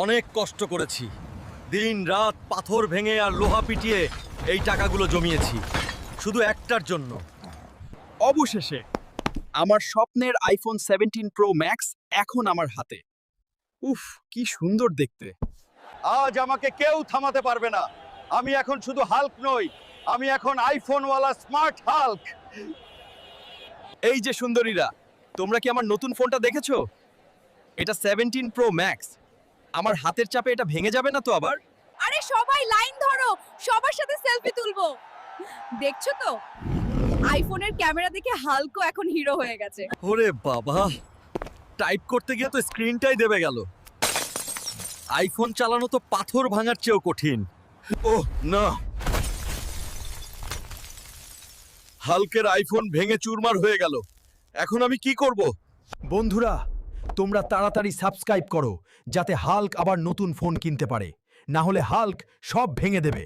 অনেক কষ্ট করেছি, দিন রাত পাথর ভেঙে আর লোহা পিটিয়ে এই টাকাগুলো জমিয়েছি শুধু একটার জন্য। অবশেষে আমার স্বপ্নের আইফোন 17 প্রো ম্যাক্স এখন আমার হাতে। উফ, কি সুন্দর দেখতে। আজ আমাকে কেউ থামাতে পারবে না। আমি এখন শুধু হাল্ক নই, আমি এখন আইফোনওয়ালা স্মার্ট হাল্ক। এই যে সুন্দরীরা, তোমরা কি আমার নতুন ফোনটা দেখেছো? এটা 17 প্রো ম্যাক্স। আমার হাতের চাপে এটা ভেঙে যাবে না তো আবার? আরে সবাই লাইন ধরো, সবার সাথে সেলফি তুলবো। দেখছো তো, আইফোনের ক্যামেরা দেখে হালকো এখন হিরো হয়ে গেছে। ওরে বাবা, টাইপ করতে গিয়ে তো স্ক্রিনটাই দেবে গেল। আইফোন চালানো তো পাথর ভাঙার চেয়েও কঠিন। ওহ না, হাল্কের আইফোন ভেঙে চুরমার হয়ে গেল। এখন আমি কি করব? বন্ধুরা, তোমরা তাড়াতাড়ি সাবস্ক্রাইব করো যাতে হাল্ক আবার নতুন ফোন কিনতে পারে, না হলে হাল্ক সব ভেঙে দেবে।